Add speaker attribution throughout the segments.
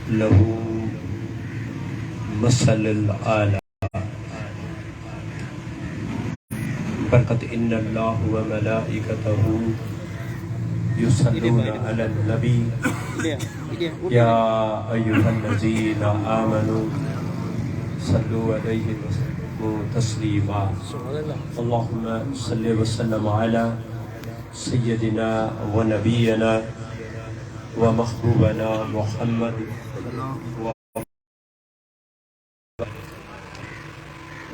Speaker 1: له مثل الآلہ برکت ان اللہ و ملائکتہ یصلون علی النبی یا ایھا الذین آمنوا صلوا علیہ وسلموا تسلیما اللہم صل وسلم علی سیدنا و نبینا و محبوبنا محمد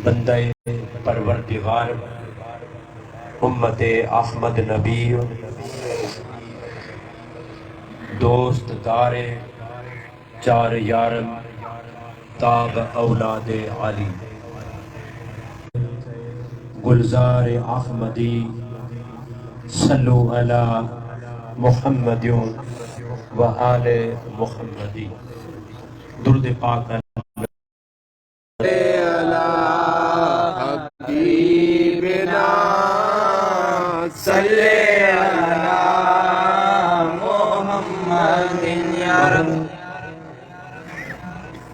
Speaker 1: بندہ پروردگار امت احمد نبی دوست دار چار یارم تاب اولاد علی گلزار احمدی صلو علی محمد و آل محمدی درد پاک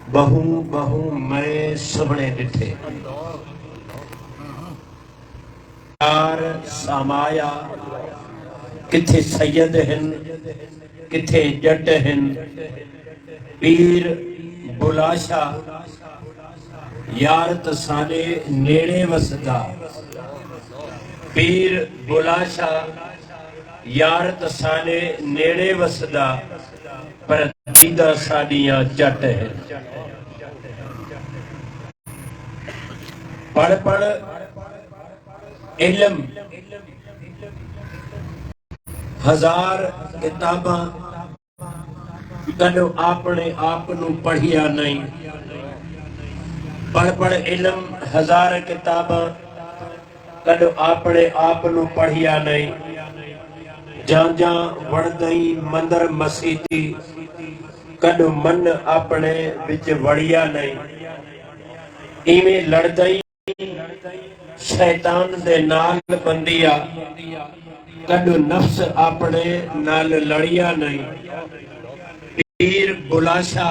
Speaker 1: بہوں بہوں میں سبنے ڈٹھے یار سامایا کتھے سید ہن کتھے جٹ ہن پیر بلاشا یار تسانے نیڑے وسدا پیر بلاشا یار تسانے نیڑے وسدا پر دیدہ ساڑیاں جٹ ہے پڑھ پڑھ علم ہزار کتاباں کدو اپنے آپ نو پڑھیا نہیں پڑھ پڑھ علم ہزار کتاباں کدو اپنے آپ نو پڑھیا نہیں جان جان وڑدئی مندر مسیتی کدو من اپنے وچ وڑیا نہیں ایویں لڑدئی شیطان دے نال بندیا کدو نفس اپنے نال لڑیا نہیں پیر بلاشا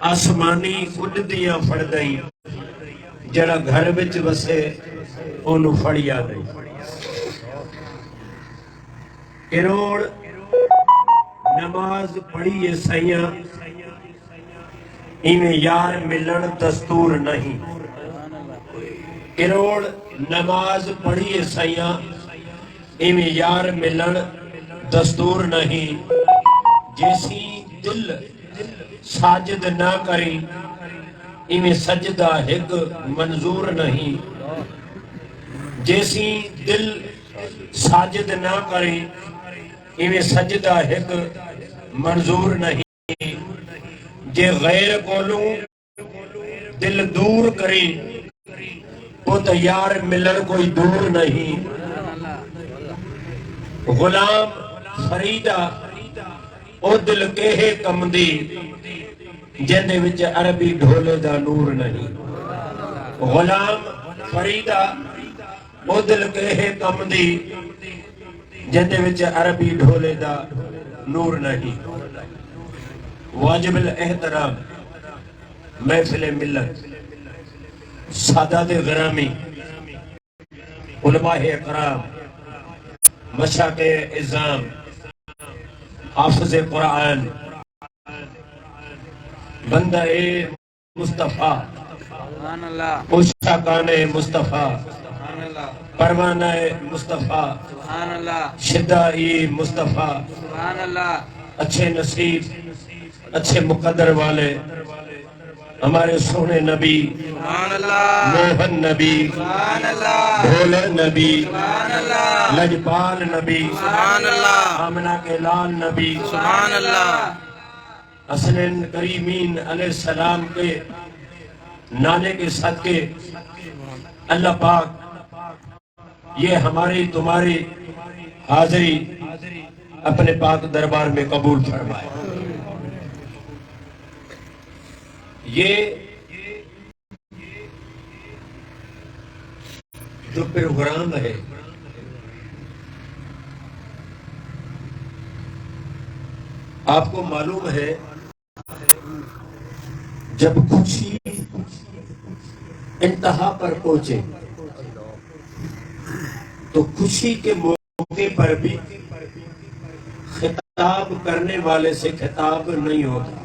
Speaker 1: آسمانی اڈدیاں پھڑدئی جڑا گھر وچ وسے انہوں پھڑیا نہیں کروڑ نماز پڑھیے سیاں ایویں یار ملن دستور نہیں کروڑ نماز پڑھیے سیاں ایویں یار ملن دستور نہیں جیسی دل ساجد نہ کریں ایویں سجدہ ہک منظور نہیں جیسی دل ساجد نہ کریں ایویں سجدہ ہک منظور نہیں جے غیر کولوں دل دور کریں وہ تو یار ملن کوئی دور نہیں غلام فریدہ او دل کہے کم دی جندے وچ عربی ڈھولے دا نور نہیں غلام فریدہ او دل کہے کم دی جندے وچ عربی ڈھولے دا نور نہیں واجب الاحترام محفل ملت سادات غرامی علماء اکرام مشاق عظام حافظ قرآن بندہ مصطفیٰ مشاقان مصطفیٰ پروانہ مصطفیٰ شدائی مصطفیٰ اچھے نصیب اچھے مقدر والے ہمارے سونے نبی موہن نبی بھولے نبی لجپال نبی آمنہ کے لال نبی حسنین کریمین علیہ السلام کے نانے کے صدقے اللہ پاک یہ ہماری تمہاری حاضری اپنے پاک دربار میں قبول فرمائے یہ جو پروگرام ہے آپ کو معلوم ہے جب خوشی انتہا پر پہنچے تو خوشی کے موقع پر بھی خطاب کرنے والے سے خطاب نہیں ہوتا،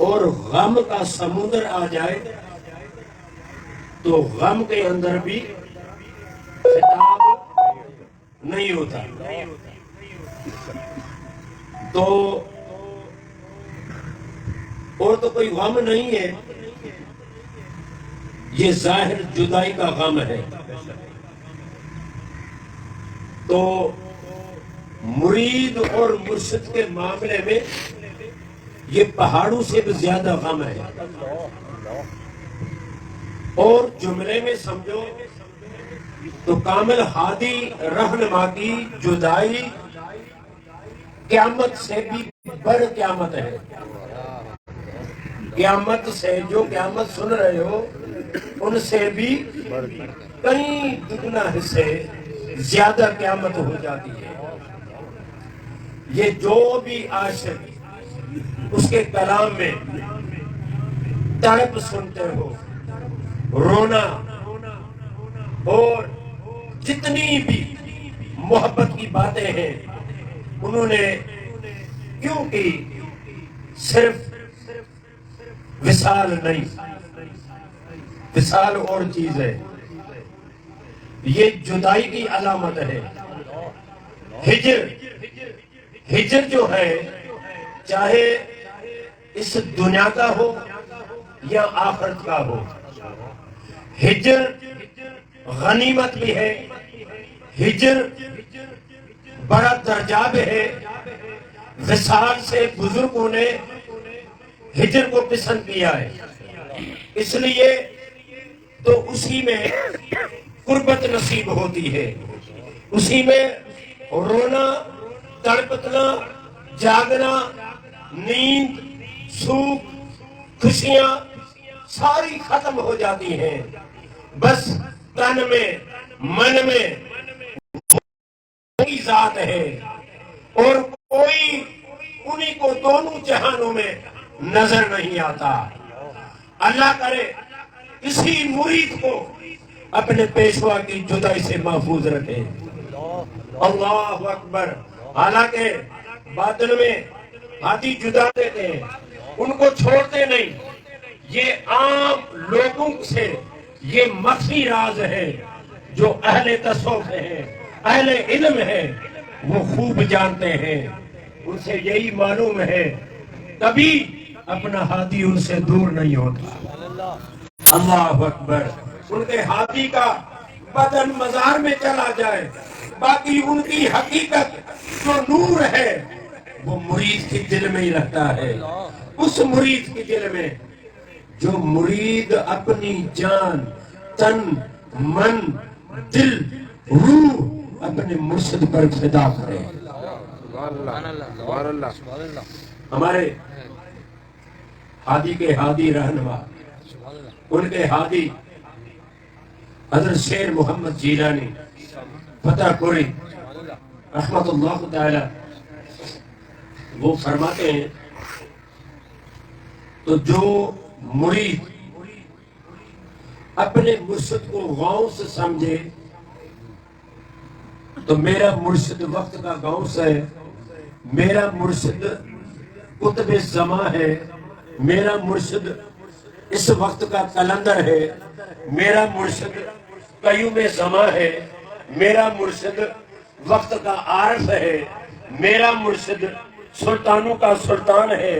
Speaker 1: اور غم کا سمندر آ جائے تو غم کے اندر بھی خطاب نہیں ہوتا۔ تو اور تو کوئی غم نہیں ہے، یہ ظاہر جدائی کا غم ہے۔ تو مرید اور مرشد کے معاملے میں یہ پہاڑوں سے بھی زیادہ غم ہے۔ اور جملے میں سمجھو تو کامل ہادی رہنما کی جدائی قیامت سے بھی بڑھ قیامت ہے۔ قیامت سے جو قیامت سن رہے ہو ان سے بھی کئی دگنا حصے زیادہ قیامت ہو جاتی ہے۔ یہ جو بھی عاشق اس کے کلام میں تڑپ سنتے ہو، رونا اور جتنی بھی محبت کی باتیں ہیں انہوں نے کیوں کی؟ صرف وصال نہیں، وصال اور چیز ہے، یہ جدائی کی علامت ہے۔ ہجر جو ہے چاہے اس دنیا کا ہو یا آخرت کا ہو، ہجر غنیمت بھی ہے، ہجر بڑا درجہ بھی ہے۔ وصال سے بزرگوں نے ہجر کو پسند کیا ہے، اس لیے تو اسی میں قربت نصیب ہوتی ہے، اسی میں رونا، تڑپنا، جاگنا، نیند، سوکھ، خوشیاں ساری ختم ہو جاتی ہیں۔ بس تن میں من میں وہی ذات ہے، اور کوئی انہی کو دونوں جہانوں میں نظر نہیں آتا۔ اللہ کرے کسی مرید کو اپنے پیشوا کی جدائی سے محفوظ رکھے۔ اللہ اکبر۔ حالانکہ باطن میں ہاتھی جدا دیتے ہیں، ان کو چھوڑتے نہیں، یہ عام لوگوں سے یہ مخفی راز ہے جو اہل تصوف ہیں، اہل علم ہیں، وہ خوب جانتے ہیں، ان سے یہی معلوم ہے کبھی اپنا ہاتھی ان سے دور نہیں ہوتا۔ اللہ اکبر۔ ان کے ہاتھی کا بدن مزار میں چلا جائے، باقی ان کی حقیقت جو نور ہے وہ مرید کے دل میں ہی رہتا ہے۔ اس مرید کے دل میں جو مرید اپنی جان، تن، من، دل، روح اپنے مرشد پر فدا کرے۔ ہمارے ہادی کے ہادی رہنما، ان کے ہادی حضرت شیر محمد جیلانی فتح پوری رحمت اللہ تعالی، وہ فرماتے ہیں تو جو مرید اپنے مرشد کو غوث سمجھے تو میرا مرشد وقت کا غوث ہے، میرا مرشد قطب زمان ہے، میرا مرشد اس وقت کا قلندر ہے، میرا مرشد قیوم زمان ہے، میرا مرشد وقت کا عارف ہے، میرا مرشد سلطانوں کا سلطان ہے۔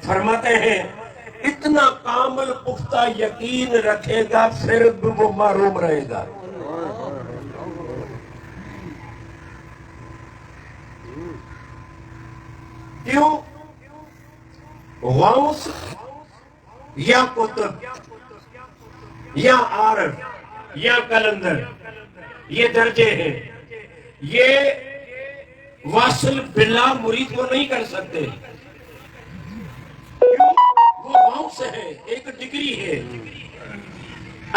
Speaker 1: فرماتے ہیں اتنا کامل پختہ یقین رکھے گا پھر بھی وہ محروم رہے گا۔ کیوں؟ غوث یا قطب یا عارف یا قلندر، یہ درجے ہیں، یہ واصل باللہ مرید کو نہیں کر سکتے۔ وہ غوث ہے، ایک ڈگری ہے،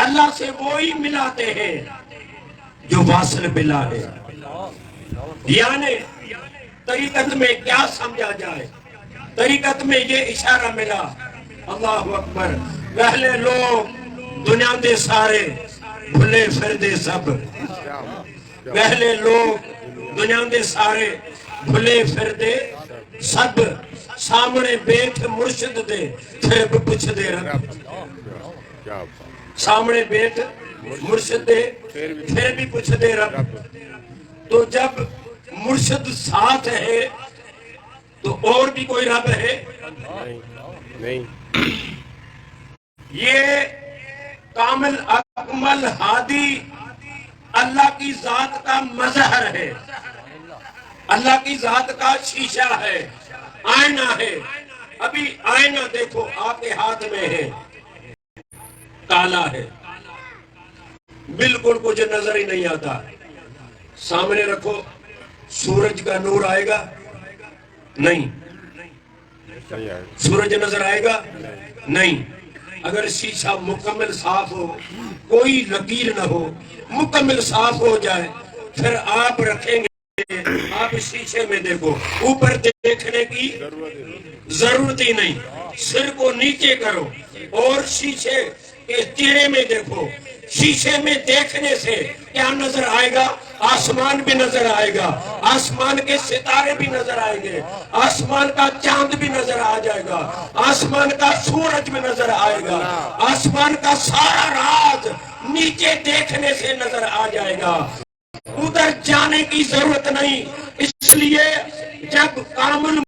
Speaker 1: اللہ سے وہی ملاتے ہیں جو واصل باللہ ہے۔ یعنی طریقت میں کیا سمجھا جائے؟ طریقت میں یہ اشارہ ملا، اللہ اکبر، پہلے لوگ دنیا دے سارے بھلے پھردے سب، پہلے لوگ دنیا دے سارے بھلے پھردے سب، سامنے بیٹھ مرشد دے پھر بھی پوچھ دے رب، سامنے بیٹھ مرشد دے پھر بھی پوچھ دے رب۔ تو جب مرشد ساتھ ہے تو اور بھی کوئی رب ہے؟ نہیں۔ یہ کامل اکمل ہادی اللہ کی ذات کا مظہر ہے، اللہ کی ذات کا شیشہ ہے، آئینہ ہے۔ ابھی آئینہ دیکھو آپ کے ہاتھ میں ہے، کالا ہے، بالکل کچھ نظر ہی نہیں آتا۔ سامنے رکھو، سورج کا نور آئے گا؟ نہیں۔ سورج نظر آئے گا؟ نہیں۔ اگر شیشہ مکمل صاف ہو، کوئی لکیر نہ ہو، مکمل صاف ہو جائے، پھر آپ رکھیں گے، آپ شیشے میں دیکھو، اوپر دیکھنے کی ضرورت ہی نہیں، سر کو نیچے کرو اور شیشے کے چہرے میں دیکھو۔ شیشے میں دیکھنے سے کیا نظر آئے گا؟ آسمان بھی نظر آئے گا، آسمان کے ستارے بھی نظر آئیں گے، آسمان کا چاند بھی نظر آ جائے گا، آسمان کا سورج بھی نظر آئے گا، آسمان کا سارا راز نیچے دیکھنے سے نظر آ جائے گا، ادھر جانے کی ضرورت نہیں۔ اس لیے جب کامل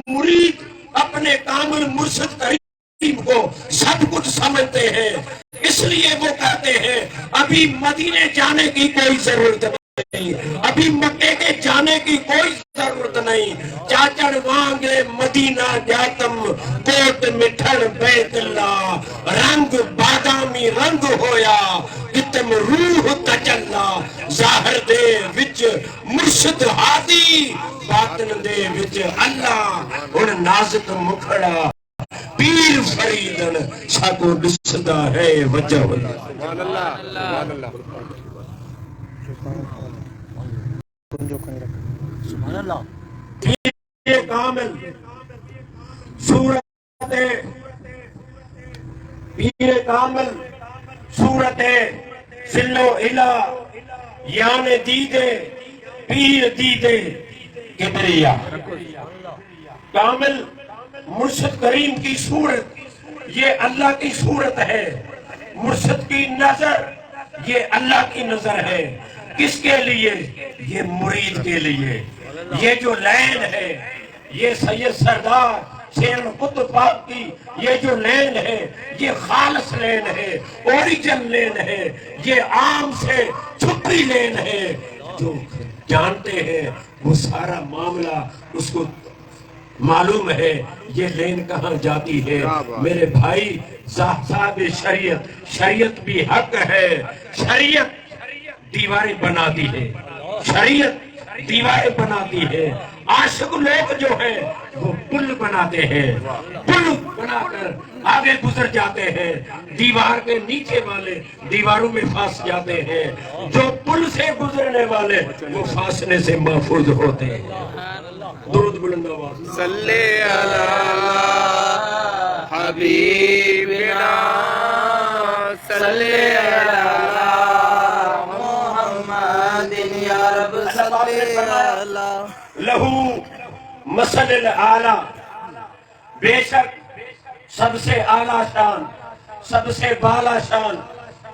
Speaker 1: مرید اپنے کامل مرشد کریم کو سب کچھ سمجھتے ہیں، اس لیے وہ کہتے ہیں ابھی مدینے جانے کی کوئی ضرورت نہیں، ابھی مکے کے جانے کی کوئی ضرورت نہیں۔ چاچڑ وانگے مدینہ جاتم، کوٹ مٹھڑ بیت اللہ، رنگ بادامی رنگ ہویا، اتم روح تجلا، ظاہر دے وچ مرشد ہادی، باطن دے وچ اللہ، ان نازک مکھڑا پیر فریدن ساکو دسدا ہے وجہ اللہ۔ سبحان اللہ، سبحان اللہ، سبحان اللہ۔ پیر کامل صورت، پیر کامل صورت سلو الہ، یان دیدے پیر دیدے کبریا۔ کامل مرشد کریم کی صورت یہ اللہ کی صورت ہے، مرشد کی نظر یہ اللہ کی نظر ہے۔ کس کے لیے؟ یہ مرید کے لیے۔ یہ جو لین ہے، یہ سید سردار شیر قطب پاک کی یہ جو لین ہے، یہ خالص لین ہے، اوریجن لین ہے، یہ عام سے چھپی لین ہے۔ جو جانتے ہیں وہ سارا معاملہ اس کو معلوم ہے یہ لین کہاں جاتی ہے۔ میرے بھائی صاحب شریعت، شریعت بھی حق ہے، شریعت دیواریں بناتی ہے، شریعت دیواریں بناتی ہے۔ عاشق لوگ جو ہیں وہ پل بناتے ہیں، پل بنا کر آگے گزر جاتے ہیں، دیوار کے نیچے والے دیواروں میں پھنس جاتے ہیں، جو پل سے گزرنے والے وہ پھنسنے سے محفوظ ہوتے ہیں۔ درود بلند آواز صلی اللہ حبیبنا صلی اللہ محمد یا رب صلی اللہ لہو مثل الاعلی۔ بے شک سب سے اعلیٰ شان، سب سے بالا شان،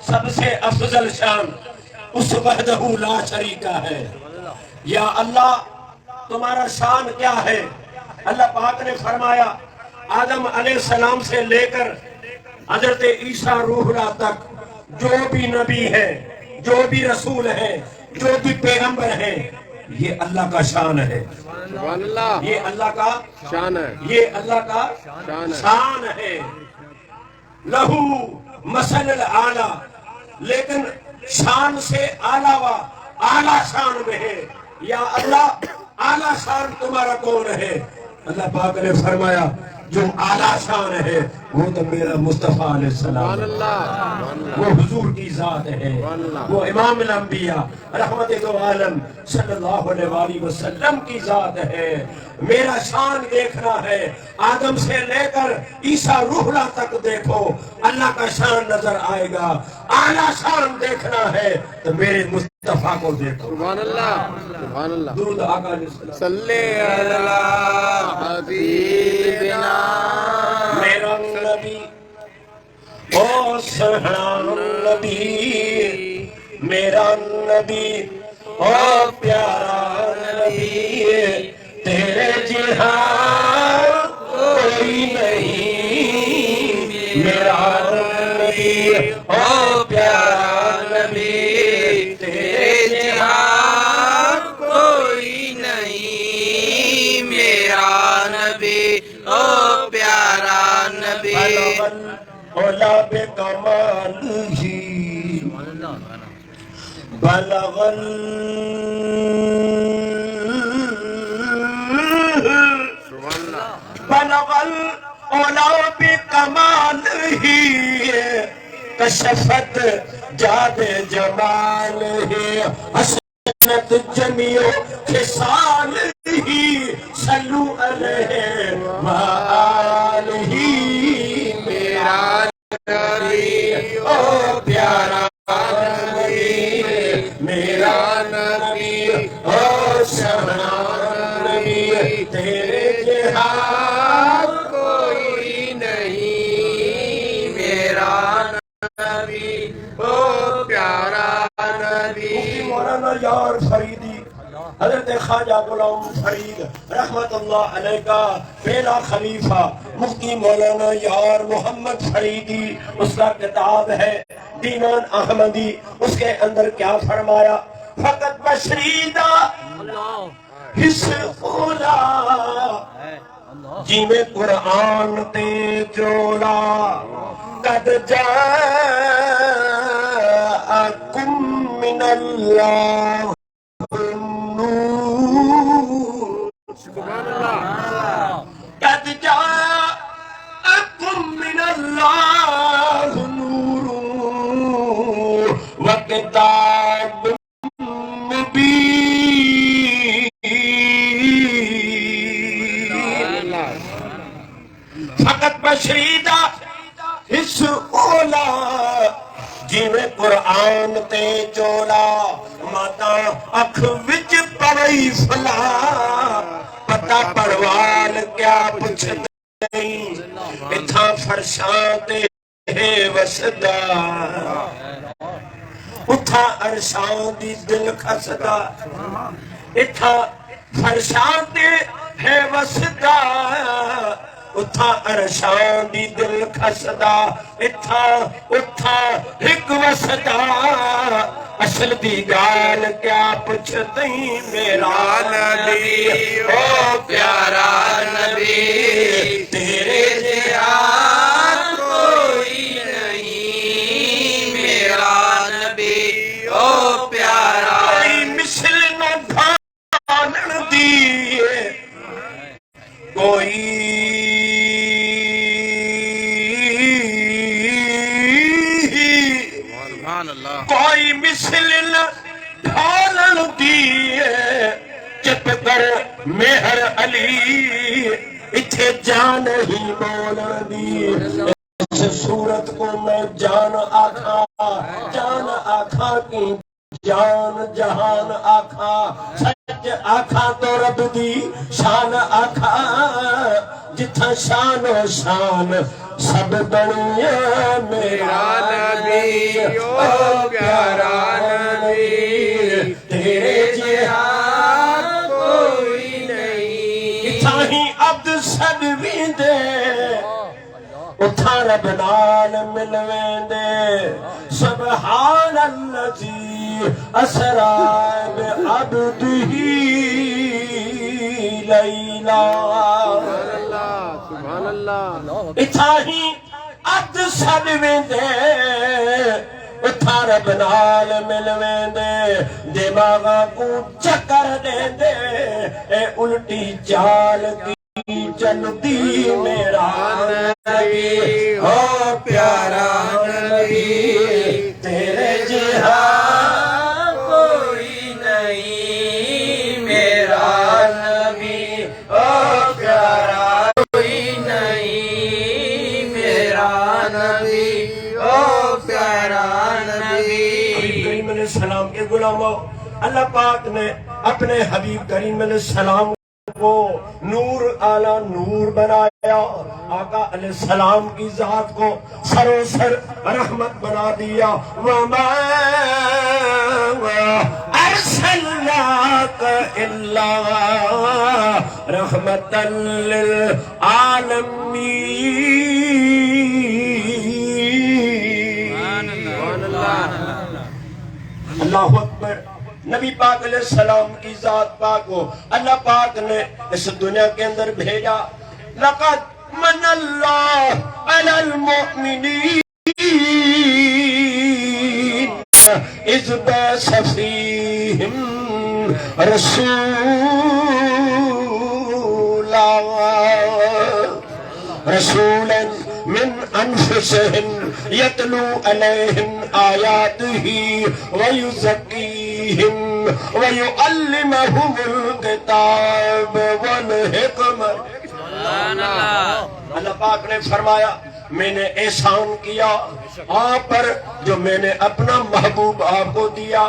Speaker 1: سب سے افضل شان اس وحدہ لا شریکہ ہے۔ یا اللہ تمہارا شان کیا ہے؟ اللہ پاک نے فرمایا آدم علیہ السلام سے لے کر حضرت عیسیٰ روح اللہ تک جو بھی نبی ہے، جو بھی رسول ہے، جو بھی پیغمبر ہے، یہ اللہ کا شان ہے، یہ اللہ کا شان ہے، یہ اللہ کا شان ہے۔ لہو مثل الاعلی، لیکن شان سے علاوہ اعلیٰ شان میں ہے۔ یا اللہ اعلیٰ شان تمہارا کون ہے؟ اللہ پاک نے فرمایا جو اعلیٰ شان ہے وہ تو میرا مصطفیٰ علیہ السلام ہے، وہ حضور کی ذات ہے، وہ امام الانبیاء رحمت دو عالم صلی اللہ علیہ وآلہ وسلم کی ذات ہے۔ میرا شان دیکھنا ہے، آدم سے لے کر عیسیٰ روح اللہ تک دیکھو، اللہ کا شان نظر آئے گا۔ اعلیٰ شان دیکھنا ہے تو میرے مصطفیٰ کو دیکھو۔
Speaker 2: سبحان اللہ، سبحان اللہ،
Speaker 1: درود آقا علیہ السلام۔
Speaker 2: صلی اللہ حبیبنا
Speaker 1: میرا نبی او سہرا نبی، میرا نبی او پیارا نبی، تیرے جہاں کوئی نہیں، میرا نبی او پیارا نبی، تیرے جہاں
Speaker 2: کوئی نہیں، میرا نبی او پیارا نبی۔
Speaker 1: اولا بے کمال ہی بلغل بلغل اولا بے کمال ہی کشفت جاد جمال ہی حسنت جمیع خصال ہی صلو علیہ وآلہ میرا نبی او پیارا نبی، میرا نبی او شہنا نبی، تیرے جہاں
Speaker 2: کوئی نہیں، میرا نبی او پیارا نبی۔
Speaker 1: مفتی مولانا یار فریدی حضرت خواجہ غلام فرید رحمت اللہ علیہ کا پہلا خلیفہ مفتی مولانا یار محمد فریدی، اس کا کتاب ہے دیوان احمدی، اس کے اندر کیا فرمایا؟ فقط بشریدہ حص اولا جی میں قرآن تے جوڑا، قد جاءکم من اللہ قد جاءکم من اللہ نور وکتاب مبین، فقط بشریدہ حص اولا جی میں قرآن تے چولا، ماتا اکھ وچ پوئی فلا پتہ پروال کیا پچھتے اتھا فرشاں تے ہے وسدا، اتھا عرشاں دی دل کھسدا، اتھا فرشاں تے ہے وسدا، اتھا عرشاں دی دل کھسدا، اتھا ہک وسدا، اصل دی گال کیا پچھتیں میرا نبی او پیارا نبی، تیرے جہاں
Speaker 2: کوئی نہیں، میرا نبی او پیارا۔
Speaker 1: کوئی مثل نہ بھانن دیئے، کوئی
Speaker 2: سبحان اللہ،
Speaker 1: کوئی مثل نہ ڈھالن دیئے، چپ کر مہر علی اتھے جان ہی بولن دیئے، اس صورت کو میں جان آکھا کی جان جہان آکھا، سچ آکھا تو رب دی شان آکھا، جتھا شان و شان سب بنیا میرا نبی او پیارا نبی، تیرے جہاں
Speaker 2: کوئی نہیں،
Speaker 1: اتھا ہی عبد صدوی دے، اتھا رب نال ملویں دے، سبحان اللذی اسرا بعبدہ لیلا،
Speaker 2: سبحان اللہ،
Speaker 1: اتھا ہی عبد صدوی دے، اتھا رب نال ملویں دے، دماغا کو چکر دے دے، اے الٹی چال کی جلدی میرا نبی ہو پیارا نبی تیرے جہاں
Speaker 2: کوئی نہیں میرا نبی او پیارا کوئی نہیں میرا نبی او پیارا نبی
Speaker 1: کریم علیہ السلام کے غلاموں اللہ پاک نے اپنے حبیب کریم علیہ السلام کو نور اعلی نور بنایا آقا علیہ السلام کی ذات کو سروسر رحمت بنا دیا وَمَا أَرْسَلْنَاكَ إِلَّا رَحْمَةً لِلْعَالَمِينَ اللہ اکبر نبی پاک علیہ السلام کی ذات پاک کو اللہ پاک نے اس دنیا کے اندر بھیجا لقد من اللہ علی المؤمنین اذ بعث فیہم رسولا من انفسهم يتلو عليهم آياته ويزكيهم ويعلمهم الكتاب والحکمہ اللہ پاک نے فرمایا میں نے احسان کیا آپ پر جو میں نے اپنا محبوب آپ کو دیا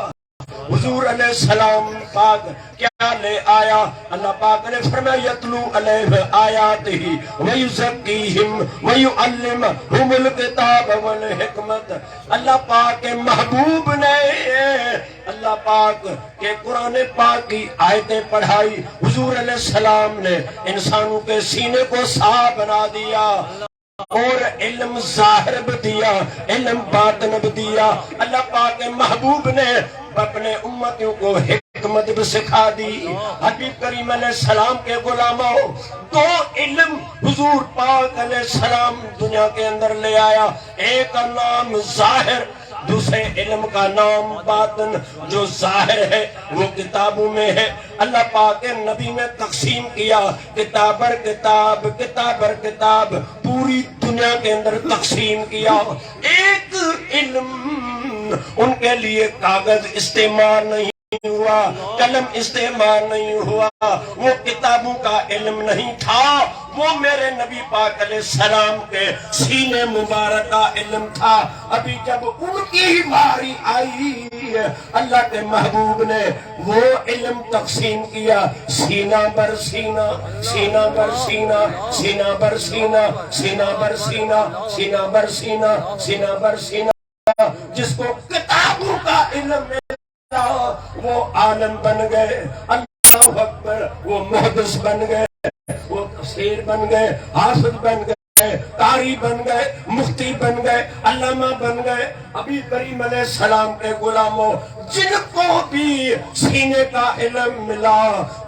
Speaker 1: حضور علیہ السلام پاک کیا لے آیا اللہ پاک نے فرمایا یتلو علیہ آیاتہ ویزکیہم ویعلمہم الکتاب والحکمت اللہ پاک کے محبوب نے اللہ پاک کے قرآن پاک کی آیتیں پڑھائی حضور علیہ السلام نے انسانوں کے سینے کو صاف بنا دیا اور علم ظاہر بھی دیا علم باطن بھی دیا اللہ پاک کے محبوب نے اپنے امتیوں کو حکمت بھی سکھا دی حبیب کریم علیہ السلام کے غلاموں دو علم حضور پاک علیہ السلام دنیا کے اندر لے آیا ایک کا نام ظاہر دوسرے علم کا نام باطن جو ظاہر ہے وہ کتابوں میں ہے اللہ پاک کے نبی نے تقسیم کیا کتاب بر کتاب کتاب بر کتاب پوری دنیا کے اندر تقسیم کیا ایک علم ان کے لیے کاغذ استعمال نہیں ہوا قلم استعمال نہیں ہوا وہ کتابوں کا علم نہیں تھا وہ میرے نبی پاک علیہ السلام کے سینے مبارک کا علم تھا ابھی جب ان کی باری آئی اللہ کے محبوب نے وہ علم تقسیم کیا سینہ بر سینہ سینہ بر سینہ سینہ بر سینہ سینہ بر سینہ سینہ بر سینہ سینہ بر سینہ جس کو کتابوں کا علم وہ عالم بن گئے اللہ اکبر وہ محدث بن گئے وہ تفسیر بن گئے حافظ بن گئے قاری بن گئے مفتی بن گئے علامہ بن گئے ابھی کریم علیہ السلام کے غلاموں جن کو بھی سینے کا علم ملا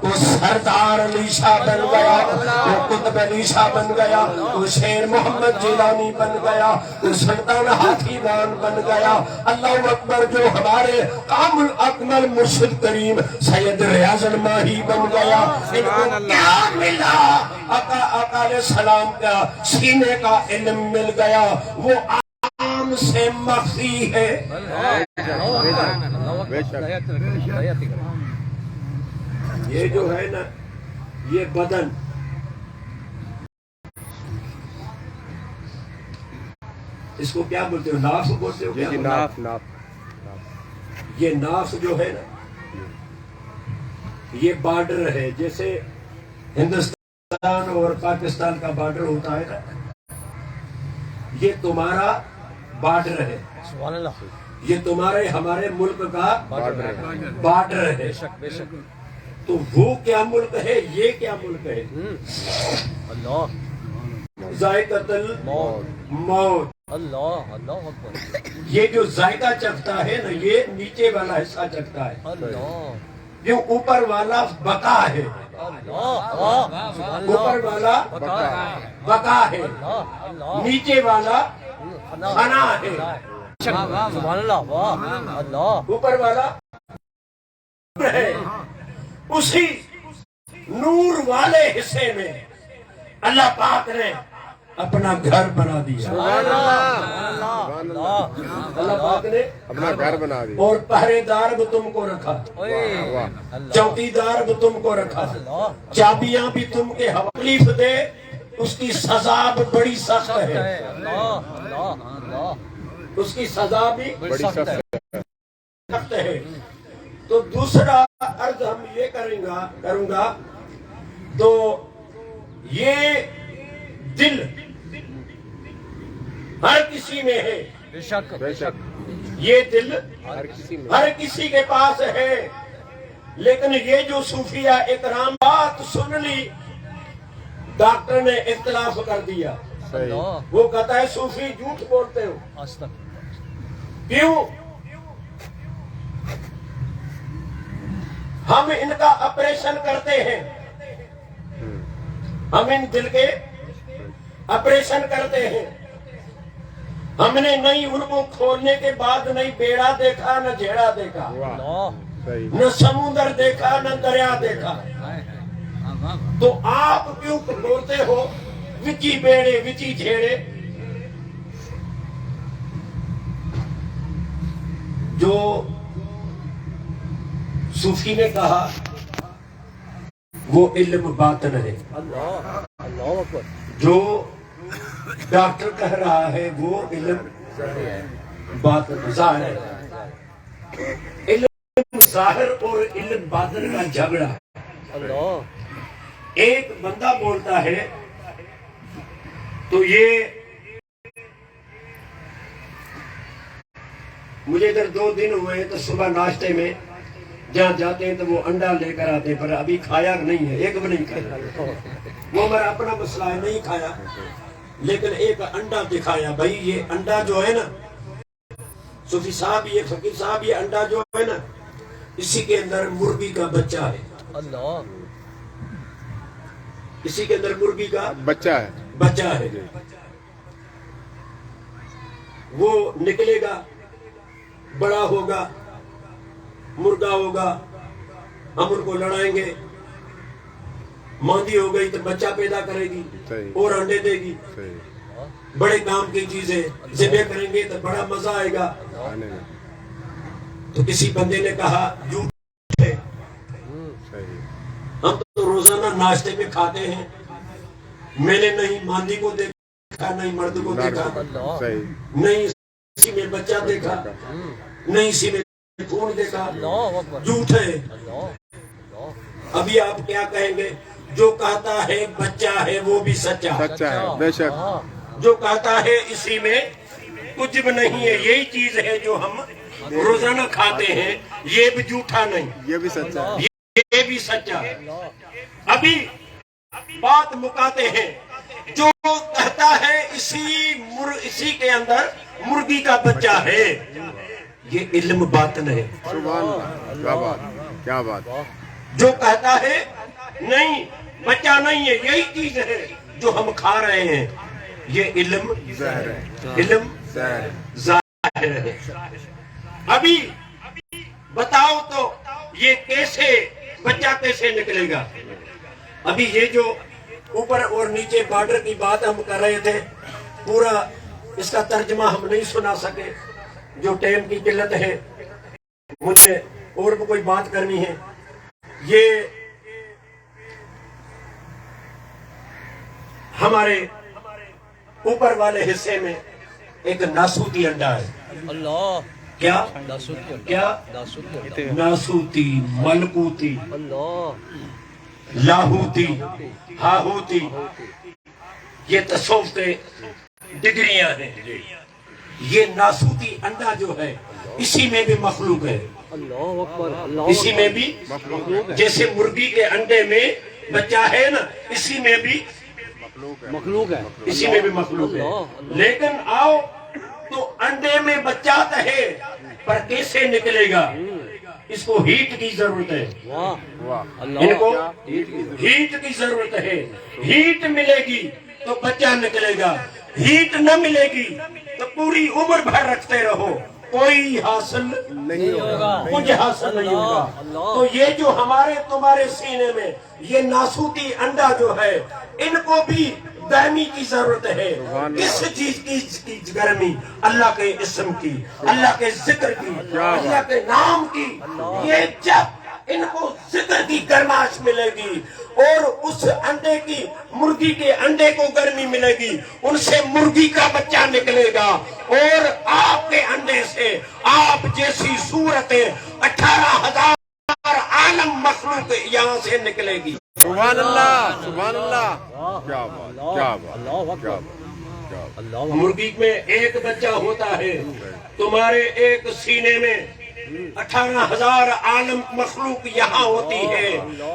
Speaker 1: وہ سردار علی شاہ بن گیا وہ قطب علی شاہ بن گیا وہ شیر محمد جیلانی بن گیا وہ سلطان ہاتھی وان بن گیا اللہ اکبر جو ہمارے کامل اکمل مرشد کریم سید ریاض الماہی بن گیا ان کو کیا ملا آقا علیہ السلام کا سینے کا علم مل گیا وہ عام سے مخفی ہے یہ جو ہے نا یہ بدن اس کو کیا بولتے ہو ناف بولتے ہو کیا ناف یہ ناف جو ہے نا یہ بارڈر ہے جیسے ہندوستان اور پاکستان کا بارڈر ہوتا ہے نا یہ تمہارا بارڈر ہے یہ تمہارے ہمارے ملک کا بارڈر ہے تو وہ کیا ملک ہے یہ کیا ملک ہے ذائقۃ الموت یہ جو ذائقہ چکھتا ہے نا یہ نیچے والا حصہ چکھتا ہے جو اوپر والا بقا ہے اوپر والا بقا ہے نیچے والا فنا ہے اوپر والا ہے اسی نور والے حصے میں اللہ پاک نے اپنا گھر بنا دیا. اللہ پاک نے
Speaker 3: اپنا گھر بنا دیا.
Speaker 1: اور پہرے دار بھی تم کو رکھا, چوکی دار بھی تم کو رکھا, چابیاں بھی تم کے حوالے دے, اس کی سزا بھی بڑی سخت ہے. اس کی سزا بھی
Speaker 3: بڑی
Speaker 1: سخت ہے. تو دوسرا عرض ہم یہ کروں گا تو یہ دل ہر کسی میں ہے,
Speaker 3: بے شک
Speaker 1: یہ دل
Speaker 3: ہر کسی میں
Speaker 1: ہر کسی کے پاس ہے. لیکن یہ جو صوفیہ اکرام بات سن لی, ڈاکٹر نے اختلاف کر دیا.
Speaker 3: صحیح.
Speaker 1: وہ کہتا ہے صوفی جھوٹ بولتے ہو. کیوں؟ ہم ان کا آپریشن کرتے ہیں, ہم ان دل کے آپریشن کرتے ہیں. ہم نے نہیں ان کو کھولنے کے بعد نہیں بیڑا دیکھا, نہ جھیڑا دیکھا,
Speaker 3: صحیح.
Speaker 1: نہ سمندر دیکھا, نہ دریا دیکھا. تو آپ کیوں بولتے ہو وچی بیڑے وچی جھیڑے؟ جو صوفی نے کہا وہ علم باطن ہے, جو ڈاکٹر کہہ رہا ہے وہ علم باطن ظاہر ہے. علم ظاہر اور علم باطن کا جھگڑا. ایک بندہ بولتا ہے تو یہ مجھے ادھر 2 دن ہوئے تو صبح ناشتے میں جہاں جاتے ہیں تو وہ انڈا لے کر آتے, پر ابھی کھایا نہیں ہے, ایک بھی نہیں کھایا. وہ میرا اپنا مسئلہ ہے, نہیں کھایا, لیکن ایک انڈا دکھایا. بھائی یہ انڈا جو ہے نا صوفی صاحب, یہ فقیر صاحب, یہ انڈا جو ہے نا اسی کے اندر مرغی کا بچہ ہے. اسی کے اندر مرغی کا بچہ ہے. وہ نکلے گا, بڑا ہوگا, مرغا ہوگا, ہم ان کو لڑائیں گے, ماندی ہو گئی تو بچہ پیدا کرے گی اور انڈے دے گی. بڑے کام کی چیزیں ذبح کریں گے تو بڑا مزہ آئے گا. تو کسی بندے نے کہا جھوٹ ہے, ہم تو روزانہ ناشتے میں کھاتے ہیں, میں نے نہیں ماندی کو دیکھا, نہیں مرد کو دیکھا, نہیں اسی میں بچہ دیکھا, نہیں اسی میں خون دیکھا. جھوٹ ہے. ابھی آپ کیا کہیں گے؟ جو کہتا ہے بچہ ہے وہ بھی سچا
Speaker 3: ہے. بے شک.
Speaker 1: جو کہتا ہے اسی میں کچھ بھی نہیں ہے, یہی چیز ہے جو ہم روزانہ کھاتے ہیں, یہ بھی جھوٹا نہیں,
Speaker 3: یہ بھی سچا ہے.
Speaker 1: یہ بھی سچا. ابھی بات مکاتے ہیں. جو کہتا ہے اسی کے اندر مرغی کا بچہ ہے, یہ علم باطن ہے.
Speaker 3: سبحان. کیا بات.
Speaker 1: جو کہتا ہے نہیں بچہ نہیں ہے, یہی چیز ہے جو ہم کھا رہے ہیں, یہ علم ظاہر ہے. ابھی بتاؤ تو یہ کیسے بچہ کیسے نکلے گا؟ ابھی یہ جو اوپر اور نیچے بارڈر کی بات ہم کر رہے تھے, پورا اس کا ترجمہ ہم نہیں سنا سکے, جو ٹائم کی قلت ہے. مجھے اور بھی کوئی بات کرنی ہے. یہ ہمارے اوپر والے حصے میں ایک ناسوتی انڈا ہے. کیا ناسوتی, ملکوتی, لاہوتی, ہاہوتی, یہ تصوف کے ڈگریاں ہیں. یہ ناسوتی انڈا جو ہے اسی میں بھی مخلوق ہے. اسی میں بھی جیسے مرغی کے انڈے میں بچہ ہے نا, اسی میں بھی مخلوق ہے. اسی میں بھی مخلوق ہے. لیکن آؤ تو انڈے میں بچہ تو ہے, پر کیسے نکلے گا؟ اس کو ہیٹ کی ضرورت ہے. ان کو ہیٹ کی ضرورت ہے. ہیٹ ملے گی تو بچہ نکلے گا, ہیٹ نہ ملے گی تو پوری عمر بھر رکھتے رہو کوئی حاصل
Speaker 3: نہیں ہوگا
Speaker 1: کچھ حاصل نہیں ہوگا. تو یہ جو ہمارے تمہارے سینے میں یہ ناسوتی انڈا جو ہے ان کو بھی گرمی کی ضرورت ہے. کس چیز کی گرمی؟ اللہ کے اسم کی, اللہ کے ذکر کی, اللہ کے نام کی. یہ جب ان کو ذکر کی گرماش ملے گی اور اس انڈے کی مرغی کے انڈے کو گرمی ملے گی, ان سے مرغی کا بچہ نکلے گا اور آپ کے انڈے سے آپ جیسی صورت 18,000 عالم مخلوق یہاں سے نکلے گی.
Speaker 3: سبحان اللہ سبحان اللہ. کیا بات کیا بات کیا بات.
Speaker 1: مرغی میں ایک بچہ ہوتا ہے, تمہارے ایک سینے میں 18,000 عالم مخلوق یہاں ہوتی ہے.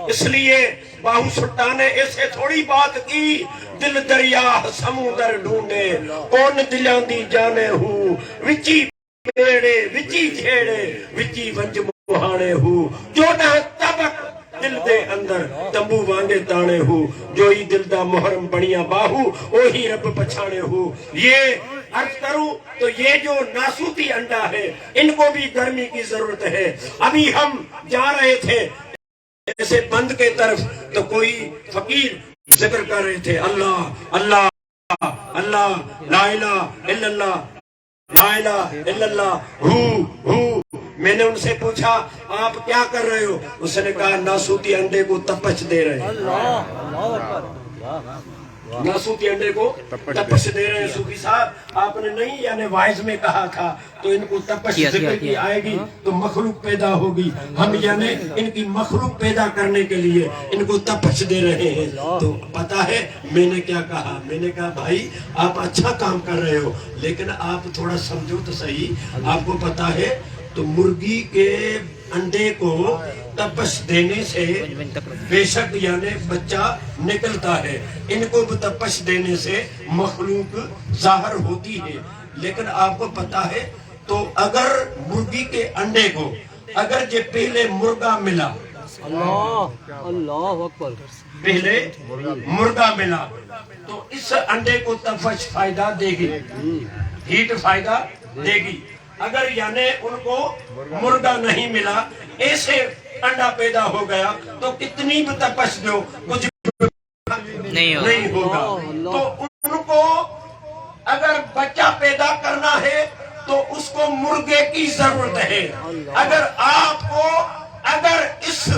Speaker 1: اس لیے باہو سلطان نے ایسے تھوڑی بات کی, دل دریا سمندر ڈھونڈے کون دلاں دی جانے ہوں, وچی پیڑے وچی جھیڑے وچی ونج مہانے ہوں, جوڑا طبق دل دے اندر تمبو وانگے تانے ہو, جو ہی دل دا محرم بنیا باہو وہی رب پچھانے ہو. یہ عرض کروں تو یہ جو ناسوتی انڈا ہے ان کو بھی گرمی کی ضرورت ہے. ابھی ہم جا رہے تھے ایسے بند کے طرف تو کوئی فقیر ذکر کر رہے تھے, اللہ اللہ اللہ لا الہ الا اللہ لا الہ الا اللہ ہو. میں نے ان سے پوچھا آپ کیا کر رہے ہو؟ اس نے کہا ناسوتی انڈے کو تپش دے رہے ہیں. ناسوتی انڈے کو تپش دے رہے ہیں. صوفی صاحب آپ نے نہیں یعنی وائز میں کہا تھا تو ان کو تپش ذکر کی آئے گی تو مخلوق پیدا ہوگی. ہم یعنی ان کی مخلوق پیدا کرنے کے لیے ان کو تپش دے رہے ہیں. تو پتا ہے میں نے کیا کہا؟ میں نے کہا بھائی آپ اچھا کام کر رہے ہو لیکن آپ تھوڑا سمجھو تو صحیح. آپ کو پتا ہے تو مرغی کے انڈے کو تپش دینے سے بے شک یعنی بچہ نکلتا ہے, ان کو بھی تپش دینے سے مخلوق ظاہر ہوتی ہے. لیکن آپ کو پتا ہے تو اگر مرغی کے انڈے کو اگر جو پہلے مرغا ملا,
Speaker 2: اللہ اکبر,
Speaker 1: پہلے مرغا ملا تو اس انڈے کو تپش فائدہ دے گی, ہیٹ فائدہ دے گی. اگر یعنی ان کو مرغا نہیں ملا ایسے انڈا پیدا ہو گیا تو کتنی بھی تپش دو کچھ نہیں ہوگا. تو ان کو اگر بچہ پیدا کرنا ہے تو اس کو مرغے کی ضرورت ہے. اگر آپ کو اگر اس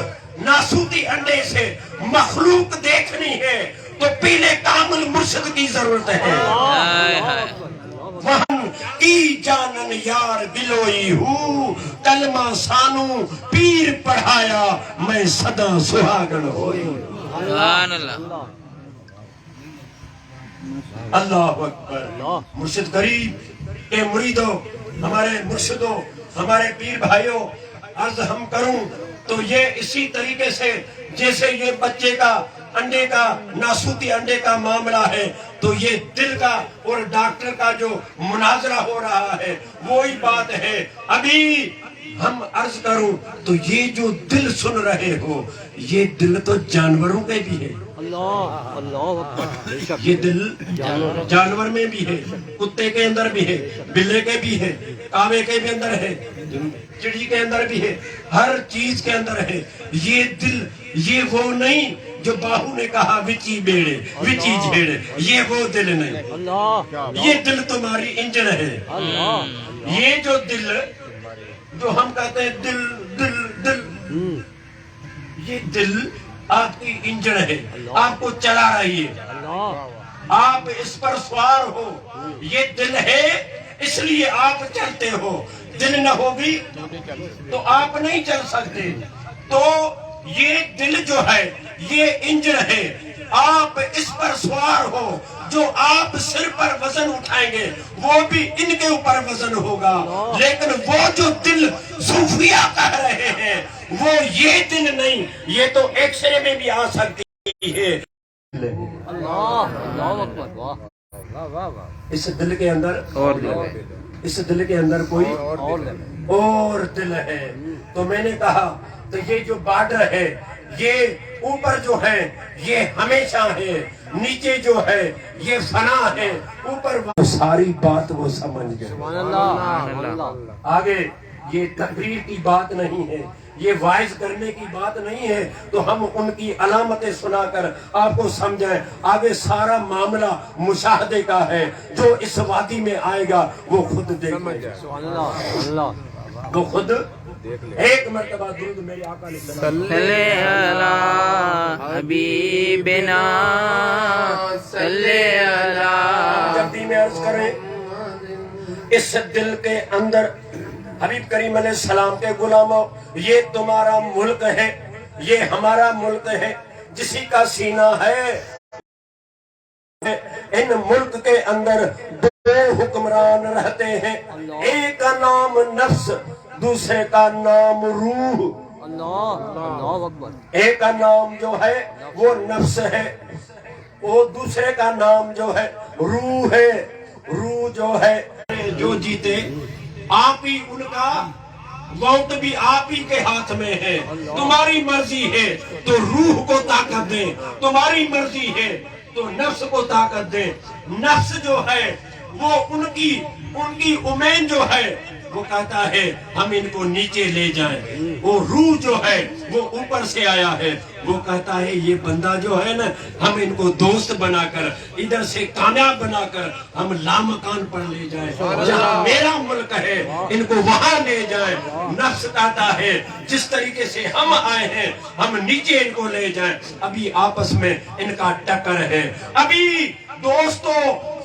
Speaker 1: ناسوتی انڈے سے مخلوق دیکھنی ہے تو پہلے کامل مرشد کی ضرورت ہے. وہن کی جانن یار بلوئی ہوں, کلمہ سانو پیر پڑھایا میں صدا سہاگن ہوئی.
Speaker 2: سبحان اللہ.
Speaker 1: اللہ اکبر. مرشد غریب کے مریدوں, ہمارے مرشدوں, ہمارے پیر بھائیوں, عرض ہم کروں تو یہ اسی طریقے سے جیسے یہ بچے کا انڈے کا ناسوتی انڈے کا معاملہ ہے تو یہ دل کا اور ڈاکٹر کا جو مناظرہ ہو رہا ہے وہی بات ہے. ابھی ہم عرض کروں تو یہ جو دل سن رہے ہو یہ دل تو جانوروں کے بھی ہے. یہ دل جانور میں بھی ہے, کتے کے اندر بھی ہے, بلے کے بھی ہے, کاوے کے بھی اندر ہے, چڑی کے اندر بھی ہے, ہر چیز کے اندر ہے. یہ دل یہ وہ نہیں جو باہو نے کہا وچی بیڑے وچی جھیڑے, یہ وہ دل نہیں. یہ دل تمہاری انجن ہے. یہ جو دل جو ہم کہتے ہیں دل دل دل, یہ دل آپ کی انجن ہے, آپ کو چلا رہی ہے, آپ اس پر سوار ہو. یہ دل ہے اس لیے آپ چلتے ہو. دل نہ ہوگی تو آپ نہیں چل سکتے. تو یہ دل جو ہے یہ انجن ہے, آپ اس پر سوار ہو. جو آپ سر پر وزن اٹھائیں گے وہ بھی ان کے اوپر وزن ہوگا. لیکن وہ جو دل صوفیہ کہہ رہے ہیں وہ یہ دل نہیں, یہ تو ایکس رے میں بھی آ سکتی ہے. اس دل کے اندر اس دل کے اندر کوئی اور دل ہے. تو میں نے کہا تو یہ جو بارڈر ہے یہ اوپر جو ہے یہ ہمیشہ ہے، نیچے جو ہے یہ فنا ہے، اوپر ساری بات وہ سمجھ گئے۔ آگے یہ تقریر کی بات نہیں ہے، یہ وائز کرنے کی بات نہیں ہے تو ہم ان کی علامتیں سنا کر آپ کو سمجھائیں۔ آگے سارا معاملہ مشاہدے کا ہے، جو اس وادی میں آئے گا وہ خود دیکھ لے گا، وہ خود ایک مرتبہ درود میرے آقا علیہ السلام
Speaker 2: صلی علی حبیبنا صلی علی
Speaker 1: جلدی میں عرض کریں، اس دل کے اندر حبیب کریم علیہ السلام کے غلاموں، یہ تمہارا ملک ہے، یہ ہمارا ملک ہے، جسی کا سینہ ہے۔ ان ملک کے اندر دو حکمران رہتے ہیں، ایک کا نام نفس، دوسرے کا نام روح۔ ایک کا نام جو ہے وہ نفس ہے، وہ دوسرے کا نام جو ہے روح ہے۔ روح جو ہے جو جیتے آپ ہی، ان کا موت بھی آپ ہی کے ہاتھ میں ہے۔ تمہاری مرضی ہے تو روح کو طاقت دیں، تمہاری مرضی ہے تو نفس کو طاقت دیں۔ نفس جو ہے وہ ان کی امین جو ہے وہ کہتا ہے ہم ان کو نیچے لے جائیں، وہ روح جو ہے وہ اوپر سے آیا ہے، وہ کہتا ہے یہ بندہ جو ہے نا ہم ان کو دوست بنا کر، ادھر سے کامیاب بنا کر ہم لامکان پر لے جائیں، جہاں میرا ملک ہے ان کو وہاں لے جائیں۔ نفس کہتا ہے جس طریقے سے ہم آئے ہیں ہم نیچے ان کو لے جائیں۔ ابھی آپس میں ان کا ٹکر ہے۔ ابھی دوستو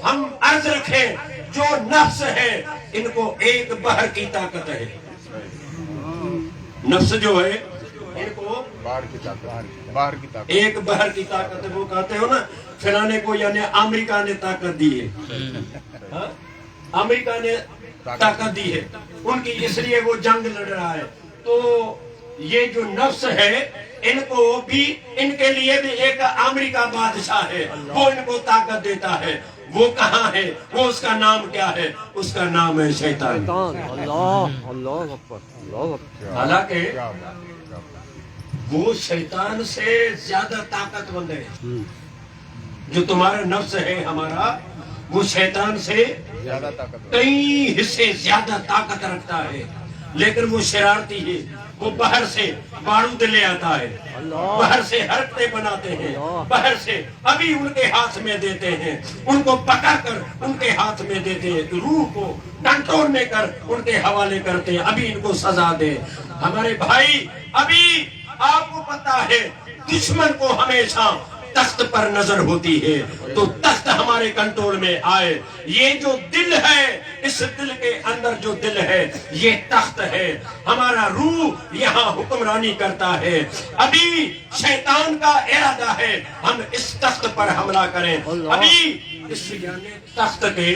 Speaker 1: ہم عرض رکھیں، جو نفس ہے ان کو ایک بحر کی طاقت ہے، نفس جو ہے ان کو
Speaker 3: باہر کی طاقت،
Speaker 1: ایک بحر کی طاقت ہے۔ وہ کہتے ہو نا فلانے کو، یعنی امریکہ نے طاقت دی ہے، امریکہ نے طاقت دی ہے ان کی، اس لیے وہ جنگ لڑ رہا ہے۔ تو یہ جو نفس ہے ان کو بھی، ان کے لیے بھی ایک امریکہ بادشاہ ہے، وہ ان کو طاقت دیتا ہے۔ وہ کہاں ہے؟ وہ اس کا نام کیا ہے؟ اس کا نام ہے شیطان۔ حالانکہ وہ شیطان سے زیادہ طاقت مند ہے، جو تمہارا نفس ہے ہمارا، وہ شیطان سے
Speaker 3: زیادہ طاقت،
Speaker 1: کئی حصے زیادہ طاقت رکھتا ہے، لیکن وہ شرارتی ہے۔ وہ باہر سے بارود لے آتا ہے، باہر سے حرکتیں بناتے ہیں، باہر سے ابھی ان کے ہاتھ میں دیتے ہیں، ان کو پکڑ کر ان کے ہاتھ میں دیتے ہیں، روح کو کنٹرول میں کر ان کے حوالے کرتے ہیں، ابھی ان کو سزا دے۔ ہمارے بھائی ابھی آپ کو پتا ہے دشمن کو ہمیشہ تخت پر نظر ہوتی ہے، تو تخت ہمارے کنٹرول میں آئے۔ یہ جو دل ہے، اس دل کے اندر جو دل ہے یہ تخت ہے، ہمارا روح یہاں حکمرانی کرتا ہے۔ ابھی شیطان کا ارادہ ہے ہم اس تخت پر حملہ کریں۔ ابھی اس یعنی تخت کے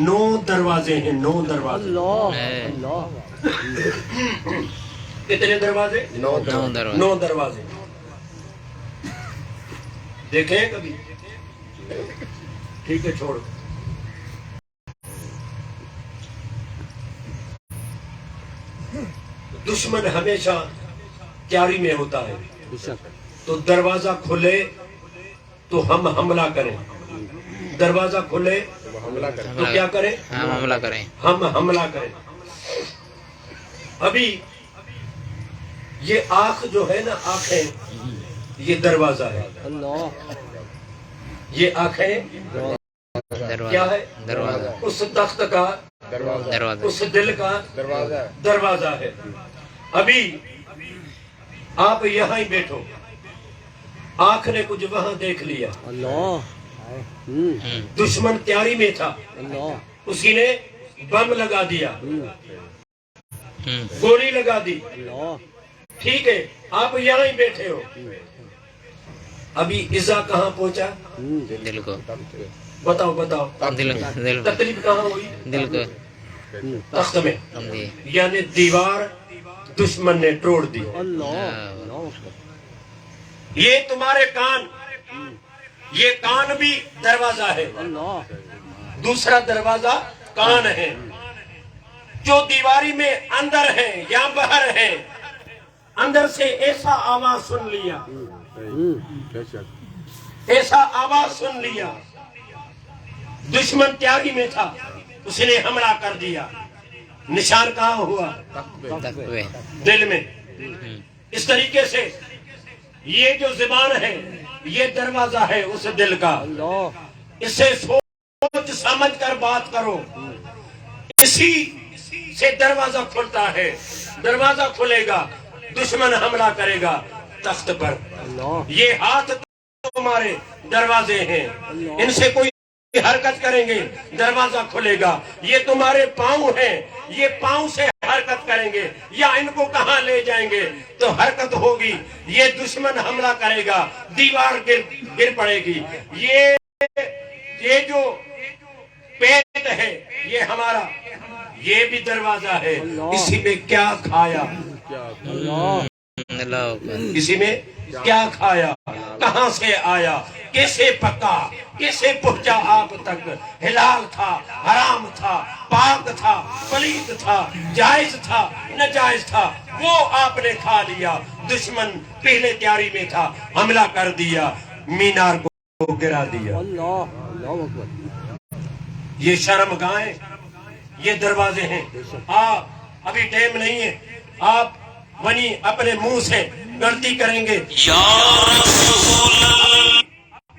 Speaker 1: 9 دروازے ہیں، 9 دروازے۔ کتنے دروازے؟ 9 دروازے۔ دیکھیں کبھی؟ ٹھیک ہے چھوڑ۔ دشمن ہمیشہ تیاری میں ہوتا ہے، تو دروازہ کھلے تو ہم حملہ کریں، دروازہ کھلے تو کیا کریں؟
Speaker 2: ہم حملہ کریں،
Speaker 1: ہم حملہ کریں۔ ابھی یہ آنکھ جو ہے نا، آنکھیں یہ دروازہ ہے، یہ آنکھیں کیا ہے؟
Speaker 2: دروازہ،
Speaker 1: اس تخت کا،
Speaker 2: دروازہ،
Speaker 1: اس دل کا دروازہ ہے۔ ابھی آپ یہاں ہی بیٹھو، آنکھ نے کچھ وہاں دیکھ لیا، دشمن تیاری میں تھا، اسی نے بم لگا دیا، گولی لگا دی، ٹھیک ہے، آپ یہاں ہی بیٹھے ہو۔ ابھی ایزا کہاں پہنچا؟
Speaker 2: دل کو،
Speaker 1: بتاؤ بتاؤ،
Speaker 2: دل
Speaker 1: تکلیف کہاں ہوئی؟
Speaker 2: دل کو،
Speaker 1: تخت میں، یعنی دیوار دشمن نے توڑ دی۔ یہ تمہارے کان، یہ کان بھی دروازہ ہے، دوسرا دروازہ کان ہے، جو دیواری میں اندر ہیں یا باہر ہیں، اندر سے ایسا آواز سن لیا،
Speaker 3: بے شک
Speaker 1: ایسا آواز سن لیا، دشمن تیاری میں تھا، اس نے حملہ کر دیا۔ نشان کہاں ہوا؟
Speaker 2: تقوی
Speaker 1: دل میں۔ اس طریقے سے یہ جو زبان ہے یہ دروازہ ہے اس دل کا، اسے سوچ سمجھ کر بات کرو، اسی سے دروازہ کھلتا ہے۔ دروازہ کھلے گا، دشمن حملہ کرے گا تخت پر۔ یہ ہاتھ تمہارے دروازے ہیں، ان سے کوئی حرکت کریں گے دروازہ کھلے گا۔ یہ تمہارے پاؤں ہیں، یہ پاؤں سے حرکت کریں گے یا ان کو کہاں لے جائیں گے تو حرکت ہوگی۔ یہ دشمن حملہ کرے گا، دیوار گر پڑے گی۔ یہ جو پیٹ ہے یہ ہمارا، یہ بھی دروازہ ہے۔ اسی میں کیا کھایا،
Speaker 2: اللہ اکبر
Speaker 1: اسی میں کیا کھایا، کہاں سے آیا، کیسے پکا، کیسے پہنچا آپ تک۔ حلال تھا، حرام تھا، پاک تھا، پلید تھا، جائز تھا، ناجائز تھا، وہ آپ نے کھا لیا۔ دشمن پہلے تیاری میں تھا، حملہ کر دیا، مینار کو گرا دیا۔ یہ شرم گاہیں، یہ دروازے ہیں۔ آپ ابھی ٹائم نہیں ہے، آپ ونی اپنے منہ سے غلطی کریں گے۔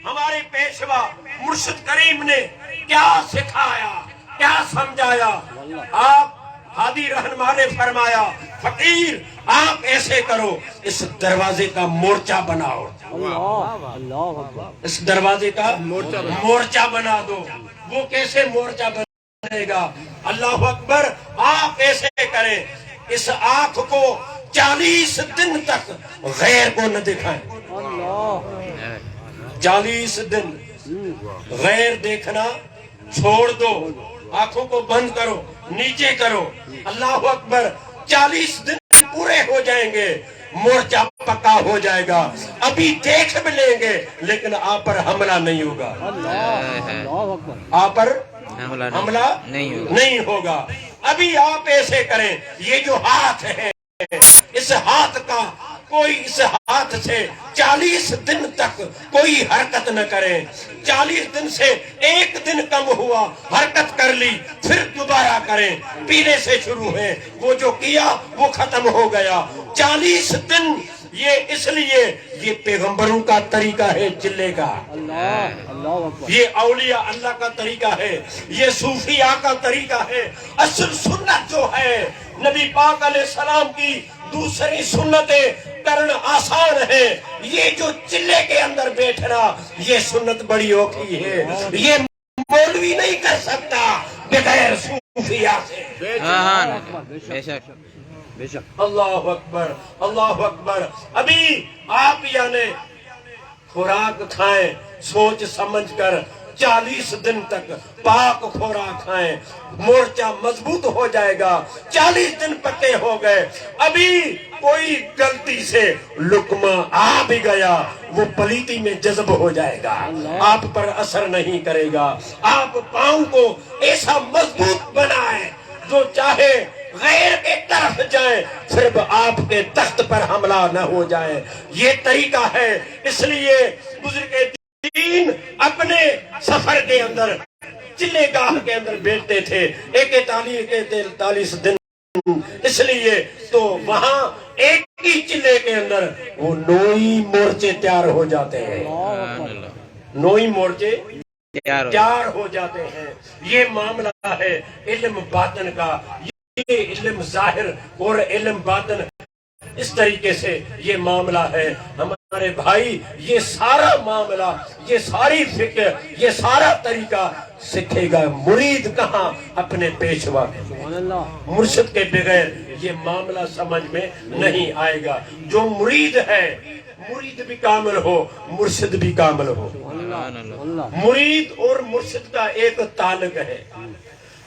Speaker 1: ہمارے پیشوا مرشد کریم نے کیا سکھایا، کیا سمجھایا؟ آپ ہادی رہنما نے فرمایا فقیر آپ ایسے کرو، اس دروازے کا مورچہ بناؤ، اس دروازے کا مورچہ بنا دو۔ وہ کیسے مورچہ بنے گا؟ اللہ اکبر، آپ ایسے کریں، اس آنکھ کو 40 دن تک غیر کو نہ دکھائیں۔ 40 دن غیر دیکھنا چھوڑ دو، آنکھوں کو بند کرو، نیچے کرو۔ اللہ اکبر، 40 دن پورے ہو جائیں گے، مورچہ پکا ہو جائے گا۔ ابھی دیکھ بھی لیں گے لیکن آپ پر حملہ نہیں ہوگا، آپ پر حملہ نہیں ہوگا۔ ابھی آپ ایسے کریں، یہ جو ہاتھ ہے اس ہاتھ کا کوئی اس ہاتھ سے 40 دن تک کوئی حرکت نہ کرے۔ 40 دن سے ایک دن کم ہوا، حرکت کر لی، پھر دوبارہ کریں، پینے سے شروع ہے، وہ جو کیا وہ ختم ہو گیا۔ 40 دن یہ اس لیے یہ پیغمبروں کا طریقہ ہے چلے کا، یہ اولیاء اللہ کا طریقہ ہے، یہ صوفیاء کا طریقہ ہے۔ اصل سنت جو ہے نبی پاک علیہ السلام کی دوسری سنتیں کرنا آسان ہے، یہ جو چلے کے اندر بیٹھنا یہ سنت بڑی اوکھی ہے، یہ مولوی نہیں کر سکتا بغیر صوفیاء سے۔
Speaker 2: بے شک
Speaker 1: اللہ اکبر، اللہ اکبر۔ ابھی آپ یعنی خوراک کھائیں سوچ سمجھ کر، 40 دن تک پاک خوراک کھائیں، مورچہ مضبوط ہو جائے گا۔ 40 دن پکے ہو گئے، ابھی کوئی غلطی سے لقمہ آ بھی گیا وہ پلیتی میں جذب ہو جائے گا، آپ پر اثر نہیں کرے گا۔ آپ پاؤں کو ایسا مضبوط بنائیں جو چاہے غیر کے طرف جائیں صرف آپ کے تخت پر حملہ نہ ہو جائے۔ یہ طریقہ ہے، اس لیے بزرگ دین اپنے سفر کے اندر چلے گاہ کے اندر بیٹھتے تھے 41 دن، اس لیے تو وہاں ایک ہی چلے کے اندر وہ 9 مورچے تیار ہو جاتے ہیں، 9 مورچے تیار ہو جاتے ہیں۔ یہ معاملہ ہے علم باطن کا، یہ علم ظاہر اور علم باطن، اس طریقے سے یہ معاملہ ہے ہمارے بھائی۔ یہ سارا معاملہ، یہ ساری فکر، یہ سارا طریقہ سکھے گا مرید کہاں؟ اپنے پیشوا مرشد کے بغیر یہ معاملہ سمجھ میں نہیں آئے گا۔ جو مرید ہے، مرید بھی کامل ہو، مرشد بھی کامل ہو۔ مرید اور مرشد کا ایک تعلق ہے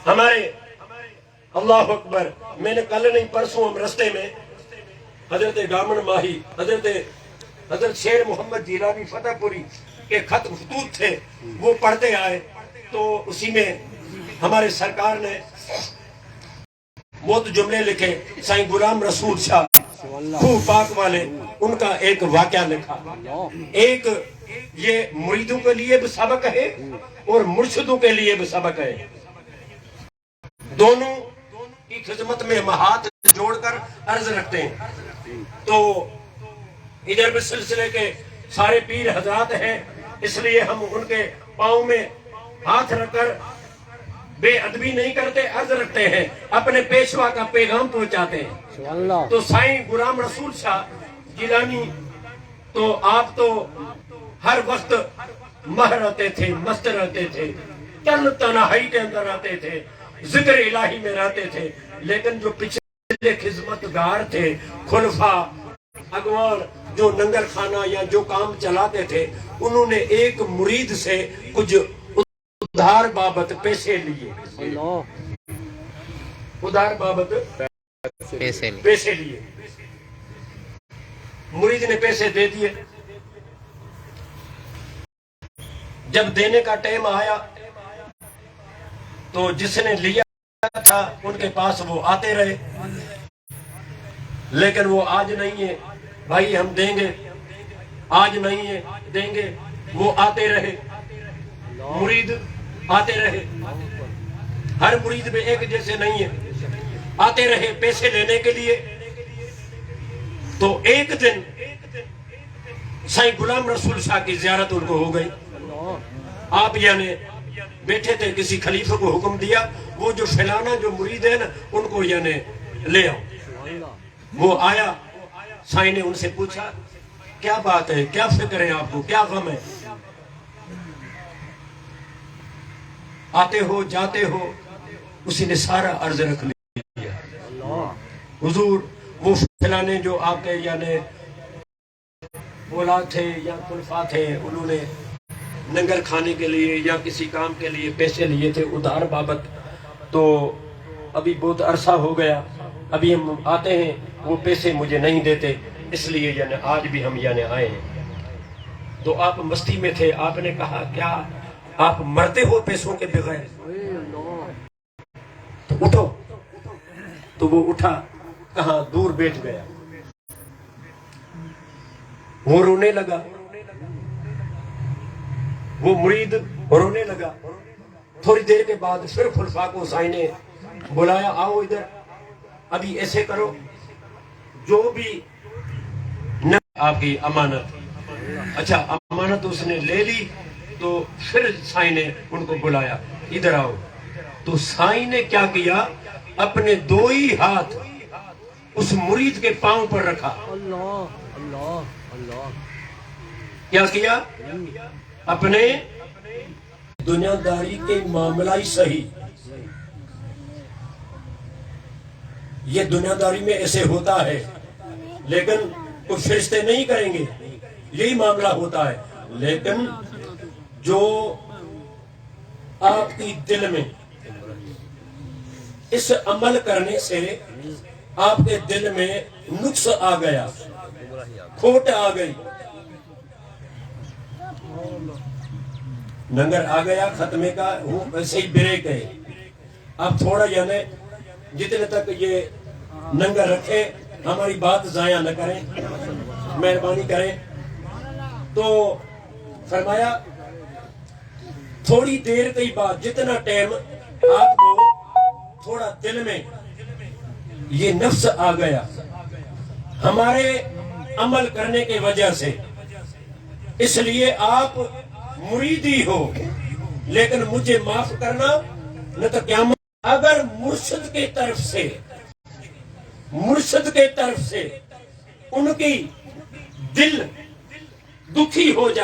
Speaker 1: ہمارے۔ اللہ اکبر، میں نے کل نہیں پرسوں ہم رستے میں حضرت گامن ماہی، حضرت شیر محمد جیلانی فتح پوری کے خط خطوط تھے، وہ پڑھتے آئے تو اسی میں ہمارے سرکار نے بہت جملے لکھے۔ سائیں غلام رسول شاہ خوب پاک والے ان کا ایک واقعہ لکھا. ایک یہ مریدوں کے لیے بھی سبق ہے اور مرشدوں کے لیے بھی سبق ہے. دونوں کی خدمت میں ہم ہاتھ جوڑ کر عرض رکھتے ہیں. تو ادھر بھی سلسلے کے سارے پیر حضرات ہیں، اس لیے ہم ان کے پاؤں میں ہاتھ رکھ کر بے ادبی نہیں کرتے، عرض رکھتے ہیں، اپنے پیشوا کا پیغام پہنچاتے ہیں. تو سائیں غلام رسول شاہ گیلانی تو آپ تو ہر وقت مہ رہتے تھے، مست رہتے تھے، تنہائی کے اندر رہتے تھے، ذکر الہی میں رہتے تھے. لیکن جو پچھلے خدمتگار تھے، خلفاء اگوان جو ننگر خانہ یا جو کام چلاتے تھے، انہوں نے ایک مرید سے کچھ ادھار بابت پیسے لیے. ادھار بابت پیسے لیے. مرید نے پیسے دے دیے. جب دینے کا ٹائم آیا تو جس نے لیا تھا ان کے پاس وہ آتے رہے، لیکن وہ آج نہیں ہے بھائی ہم دیں گے، آج نہیں ہے دیں گے. وہ آتے رہے، مرید آتے رہے. ہر مرید میں ایک جیسے نہیں ہے، آتے رہے پیسے لینے کے لیے. تو ایک دن سائیں غلام رسول شاہ کی زیارت ان کو ہو گئی. آپ یعنی بیٹھے تھے، کسی خلیفہ کو حکم دیا وہ جو فلانا جو مرید ہے نا ان کو یعنی لے آؤ. وہ آیا، سائیں نے ان سے پوچھا کیا بات ہے، کیا فکر ہے آپ کو، کیا غم ہے، آتے ہو جاتے ہو. اسی نے سارا عرض رکھ لیا. حضور وہ فلانے جو آپ کے یعنی اولاد تھے یا خلفاء تھے، انہوں نے ننگر کھانے کے لیے یا کسی کام کے لیے پیسے لیے تھے ادھار بابت. تو ابھی بہت عرصہ ہو گیا، ابھی ہم آتے ہیں وہ پیسے مجھے نہیں دیتے، اس لیے یعنی آج بھی ہم یعنی آئے ہیں. تو آپ مستی میں تھے، آپ نے کہا کیا آپ مرتے ہو پیسوں کے بغیر؟ تو اٹھو. تو وہ اٹھا، کہاں دور بیٹھ گیا. وہ رونے لگا، وہ مرید رونے لگا. تھوڑی دیر کے بعد پھر خلفاء کو سائیں نے بلایا، آؤ ادھر، ابھی ایسے کرو جو بھی آپ کی امانت. اچھا امانت اس نے لے لی. تو پھر سائیں نے ان کو بلایا، ادھر آؤ. تو سائیں نے کیا کیا، اپنے دو ہی ہاتھ اس مرید کے پاؤں پر رکھا. کیا کیا، اپنے دنیا داری کے معاملہ ہی صحیح. یہ دنیا داری میں ایسے ہوتا ہے، لیکن کچھ فرشتے نہیں کریں گے، یہی معاملہ ہوتا ہے. لیکن جو آپ کی دل میں اس عمل کرنے سے آپ کے دل میں نقص آ گیا، کھوٹ آ گئی، ننگر آ گیا ختمے کا، وہ ایسے ہی بریک ہے. اب تھوڑا یعنی جتنے تک یہ ننگر رکھے ہماری بات ضائع نہ کریں، مہربانی کریں. تو فرمایا تھوڑی دیر کے بعد جتنا ٹائم آپ کو تھوڑا دل میں یہ نفس آ گیا ہمارے عمل کرنے کی وجہ سے، اس لیے آپ مریدی ہو، لیکن مجھے معاف کرنا نہ تو قیامت. اگر مرشد کی طرف سے ان کی دل دکھی ہو جائے